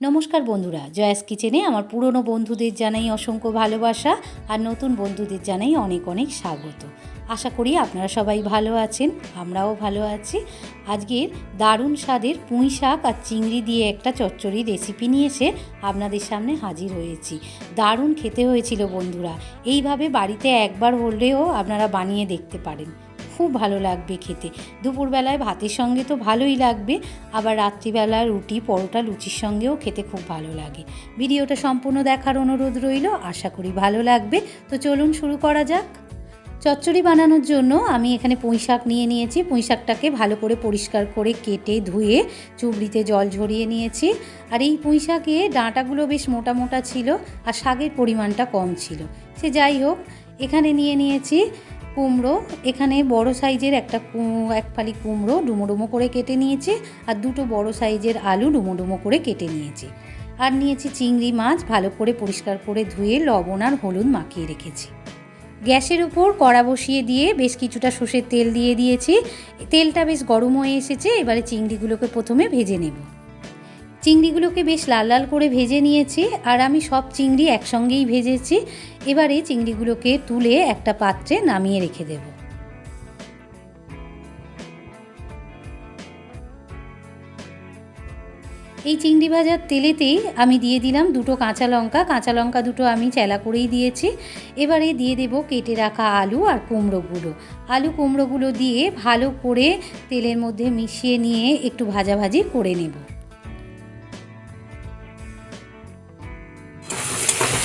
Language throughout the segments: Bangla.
নমস্কার বন্ধুরা, জয়াস কিচেনে আমার পুরনো বন্ধুদের জানাই অসংখ্য ভালোবাসা আর নতুন বন্ধুদের জানাই অনেক অনেক স্বাগত। আশা করি আপনারা সবাই ভালো আছেন, আমরাও ভালো আছি। আজকের দারুণ স্বাদের পুঁই শাক আর চিংড়ি দিয়ে একটা চচ্চড়ি রেসিপি নিয়ে এসে আপনাদের সামনে হাজির হয়েছি। দারুণ খেতে হয়েছিল বন্ধুরা। এইভাবে বাড়িতে একবার হলেও আপনারা বানিয়ে দেখতে পারেন, খুব ভালো লাগবে খেতে। দুপুরবেলায় ভাতের সঙ্গে তো ভালোই লাগবে, আবার রাত্রিবেলা রুটি পরোটা লুচির সঙ্গেও খেতে খুব ভালো লাগে। ভিডিওটা সম্পূর্ণ দেখার অনুরোধ রইল, আশা করি ভালো লাগবে। তো চলুন শুরু করা যাক। চচ্চড়ি বানানোর জন্য আমি এখানে পুঁই শাক নিয়ে নিয়েছি। পুঁই শাকটাকে ভালো করে পরিষ্কার করে কেটে ধুয়ে চুবড়িতে জল ঝরিয়ে নিয়েছি। আর এই পুঁই শাকে ডাঁটাগুলো বেশ মোটা মোটা ছিল আর শাকের পরিমাণটা কম ছিল। সে যাই হোক, এখানে নিয়ে নিয়েছি কুমড়ো। এখানে বড় সাইজের এক ফালি কুমড়ো ডুমো ডুমো করে কেটে নিয়েছি, আর দুটো বড় সাইজের আলু ডুমো ডুমো করে কেটে নিয়েছি। আর নিয়েছি চিংড়ি মাছ, ভালো করে পরিষ্কার করে ধুয়ে লবণ আর হলুদ মাখিয়ে রেখেছি। গ্যাসের উপর কড়া বসিয়ে দিয়ে বেশ কিছুটা সর্ষের তেল দিয়ে দিয়েছি। তেলটা বেশ গরম হয়ে এসেছে। এবারে চিংড়িগুলোকে প্রথমে ভেজে নেব। চিংড়িগুলোকে বেশ লাল লাল করে ভেজে নিয়েছি, আর আমি সব চিংড়ি একসঙ্গেই ভেজেছি। এবারে চিংড়িগুলোকে তুলে একটা পাত্রে নামিয়ে রেখে দেব। এই চিংড়ি ভাজার তেলেতেই আমি দিয়ে দিলাম দুটো কাঁচা লঙ্কা। কাঁচা লঙ্কা দুটো আমি চেলা করেই দিয়েছি। এবারে দিয়ে দেব কেটে রাখা আলু আর কুমড়োগুলো। আলু কুমড়োগুলো দিয়ে ভালো করে তেলের মধ্যে মিশিয়ে নিয়ে একটু ভাজাভাজি করে নেব।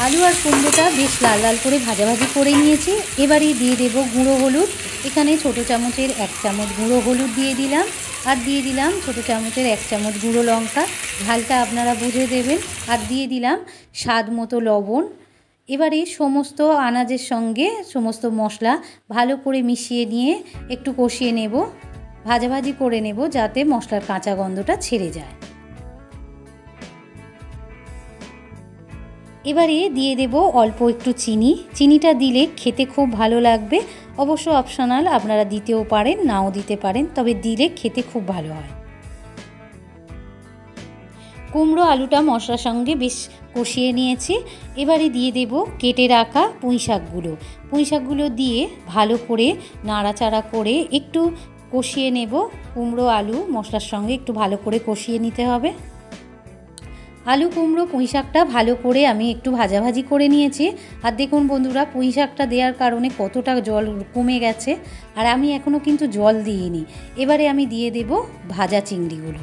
আলু আর কুমড়োটা বেশ লাল লাল করে ভাজাভাজি করে নিয়েছি। এবারে দিয়ে দেব গুঁড়ো হলুদ। এখানে ছোটো চামচের 1 চামচ গুঁড়ো হলুদ দিয়ে দিলাম, আর দিয়ে দিলাম ছোটো চামচের 1 চামচ গুঁড়ো লঙ্কা। ঝালটা আপনারা বুঝে দেবেন। আর দিয়ে দিলাম স্বাদ মতো লবণ। এবারে সমস্ত আনাজের সঙ্গে সমস্ত মশলা ভালো করে মিশিয়ে নিয়ে একটু কষিয়ে নেব, ভাজাভাজি করে নেব, যাতে মশলার কাঁচা গন্ধটা ছেড়ে যায়। এবারে দিয়ে দেব অল্প একটু চিনি। চিনিটা দিলে খেতে খুব ভালো লাগবে। অবশ্য অপশনাল, আপনারা দিতেও পারেন, নাও দিতে পারেন, তবে দিলে খেতে খুব ভালো হয়। কুমড়ো আলুটা মশলার সঙ্গে বেশ কষিয়ে নিয়েছি। এবারে দিয়ে দেব কেটে রাখা পুঁই শাকগুলো। পুঁই শাকগুলো দিয়ে ভালো করে নাড়াচাড়া করে একটু কষিয়ে নেব। কুমড়ো আলু মশলার সঙ্গে একটু ভালো করে কষিয়ে নিতে হবে। আলু কুমড়ো পুঁই শাকটা ভালো করে আমি একটু ভাজাভাজি করে নিয়েছি। আর দেখুন বন্ধুরা, পুঁই শাকটা দেওয়ার কারণে কতটা জল কমে গেছে, আর আমি এখনও কিন্তু জল দিইনি। এবারে আমি দিয়ে দেব ভাজা চিংড়িগুলো।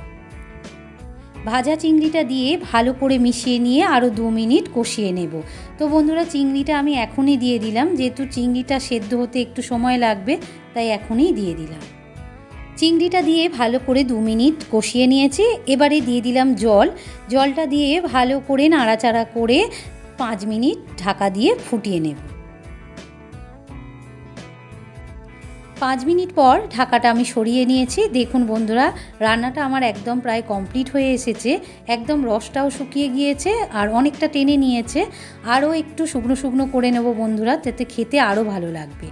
ভাজা চিংড়িটা দিয়ে ভালো করে মিশিয়ে নিয়ে আরও 2 মিনিট কষিয়ে নেব। তো বন্ধুরা, চিংড়িটা আমি এখনই দিয়ে দিলাম, যেহেতু চিংড়িটা সেদ্ধ হতে একটু সময় লাগবে, তাই এখনই দিয়ে দিলাম। চিংড়িটা দিয়ে ভালো করে 2 মিনিট কষিয়ে নিয়েছি। এবারে দিয়ে দিলাম জল। জলটা দিয়ে ভালো করে নাড়াচাড়া করে 5 মিনিট ঢাকা দিয়ে ফুটিয়ে নেব। 5 মিনিট পর ঢাকাটা আমি সরিয়ে নিয়েছি। দেখুন বন্ধুরা, রান্নাটা আমার একদম প্রায় কমপ্লিট হয়ে এসেছে। একদম রসটাও শুকিয়ে গিয়েছে আর অনেকটা টেনে নিয়েছে। আরও একটু শুকনো শুকনো করে নেব বন্ধুরা, যাতে খেতে আরও ভালো লাগবে।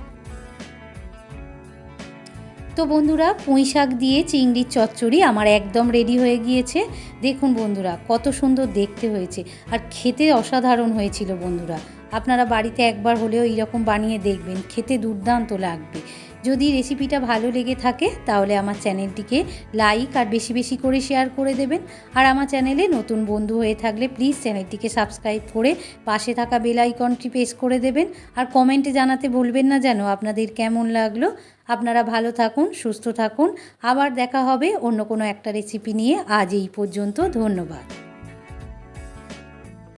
তো বন্ধুরা, পুঁই শাক দিয়ে চিংড়ির চচ্চড়ি আমার একদম রেডি হয়ে গিয়েছে। দেখুন বন্ধুরা, কত সুন্দর দেখতে হয়েছে আর খেতে অসাধারণ হয়েছিল বন্ধুরা। আপনারা বাড়িতে একবার হলেও এইরকম বানিয়ে দেখবেন, খেতে দুর্দান্ত লাগবে। যদি রেসিপিটা ভালো লেগে থাকে তাহলে আমার চ্যানেলটিকে লাইক আর বেশি বেশি করে শেয়ার করে দেবেন। আর আমার চ্যানেলে নতুন বন্ধু হয়ে থাকলে প্লিজ চ্যানেলটিকে সাবস্ক্রাইব করে পাশে থাকা বেল আইকনটি প্রেস করে দেবেন। আর কমেন্টে জানাতে ভুলবেন না যেন আপনাদের কেমন লাগলো। আপনারা ভালো থাকুন, সুস্থ থাকুন। আবার দেখা হবে অন্য কোনো একটা রেসিপি নিয়ে। আজ এই পর্যন্ত, ধন্যবাদ।